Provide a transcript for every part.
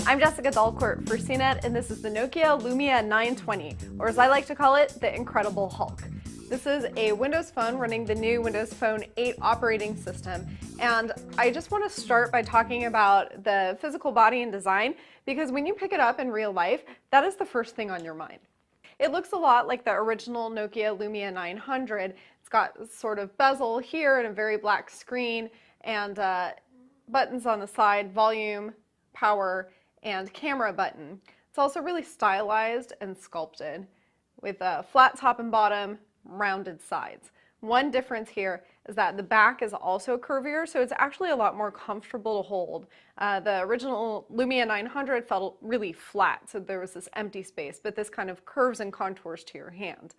I'm Jessica Dalcourt for CNET, and this is the Nokia Lumia 920, or as I like to call it, the Incredible Hulk. This is a Windows Phone running the new Windows Phone 8 operating system, and I just want to start by talking about the physical body and design, because when you pick it up in real life, that is the first thing on your mind. It looks a lot like the original Nokia Lumia 900. It's got sort of bezel here and a very black screen, and buttons on the side, volume, power, and camera button. It's also really stylized and sculpted with a flat top and bottom, rounded sides. One difference here is that the back is also curvier, so it's actually a lot more comfortable to hold. The original Lumia 900 felt really flat, so there was this empty space, but this kind of curves and contours to your hand.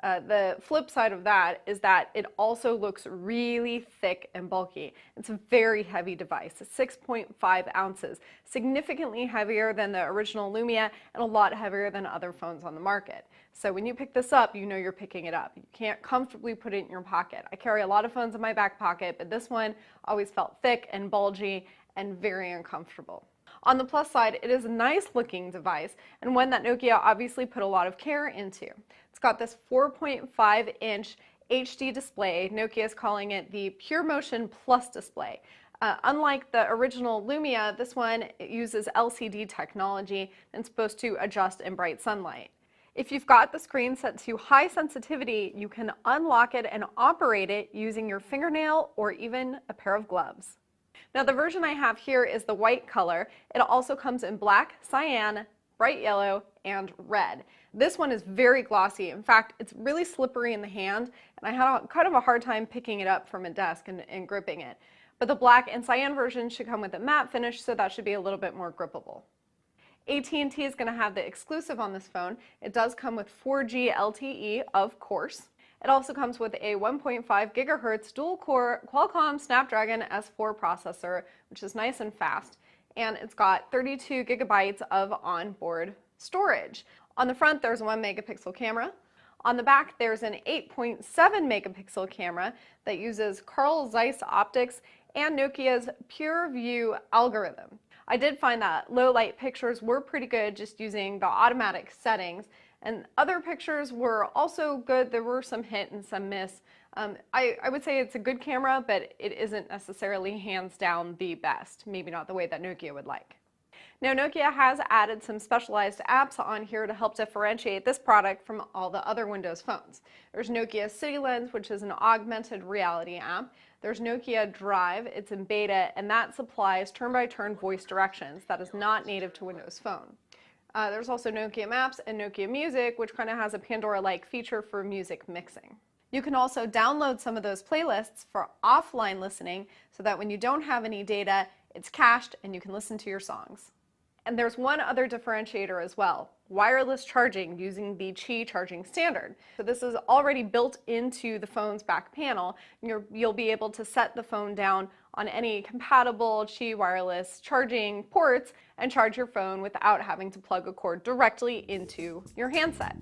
The flip side of that is that it also looks really thick and bulky. It's a very heavy device, 6.5 ounces, significantly heavier than the original Lumia and a lot heavier than other phones on the market. So when you pick this up, you know you're picking it up. You can't comfortably put it in your pocket. I carry a lot of phones in my back pocket, but this one always felt thick and bulgy and very uncomfortable. On the plus side, it is a nice looking device and one that Nokia obviously put a lot of care into. It's got this 4.5-inch HD display. Nokia is calling it the Pure Motion Plus display. Unlike the original Lumia, this one uses LCD technology and is supposed to adjust in bright sunlight. If you've got the screen set to high sensitivity, you can unlock it and operate it using your fingernail or even a pair of gloves. Now the version I have here is the white color. It also comes in black, cyan, bright yellow, and red. This one is very glossy. In fact, it's really slippery in the hand, and I had kind of a hard time picking it up from a desk and gripping it. But the black and cyan version should come with a matte finish, so that should be a little bit more grippable. AT&T is going to have the exclusive on this phone. It does come with 4G LTE, of course. It also comes with a 1.5 gigahertz dual-core Qualcomm Snapdragon S4 processor, which is nice and fast, and it's got 32 gigabytes of onboard storage. On the front, there's a 1 megapixel camera. On the back, there's an 8.7 megapixel camera that uses Carl Zeiss optics and Nokia's Pure View algorithm. I did find that low light pictures were pretty good just using the automatic settings, and other pictures were also good. There were some hit and some miss. I would say it's a good camera, but it isn't necessarily hands down the best, maybe not the way that Nokia would like. Now Nokia has added some specialized apps on here to help differentiate this product from all the other Windows phones. There's Nokia City Lens, which is an augmented reality app. There's Nokia Drive, it's in beta, and that supplies turn-by-turn voice directions. That is not native to Windows Phone. There's also Nokia Maps and Nokia Music, which kind of has a Pandora-like feature for music mixing. You can also download some of those playlists for offline listening so that when you don't have any data, it's cached and you can listen to your songs. And there's one other differentiator as well, wireless charging using the Qi charging standard. So this is already built into the phone's back panel. You'll be able to set the phone down on any compatible Qi wireless charging ports and charge your phone without having to plug a cord directly into your handset.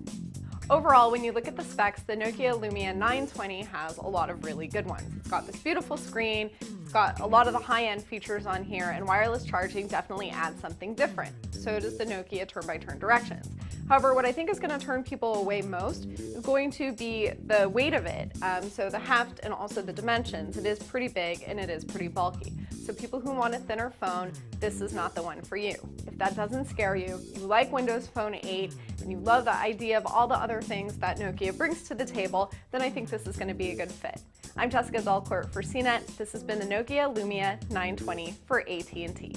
Overall, when you look at the specs, the Nokia Lumia 920 has a lot of really good ones. It's got this beautiful screen, it's got a lot of the high-end features on here, and wireless charging definitely adds something different. So does the Nokia turn-by-turn directions. However, what I think is going to turn people away most is going to be the weight of it. So the heft and also the dimensions. It is pretty big and it is pretty bulky. So people who want a thinner phone, this is not the one for you. If that doesn't scare you, you like Windows Phone 8, and you love the idea of all the other things that Nokia brings to the table, then I think this is going to be a good fit. I'm Jessica Dalcourt for CNET. This has been the Nokia Lumia 920 for AT&T.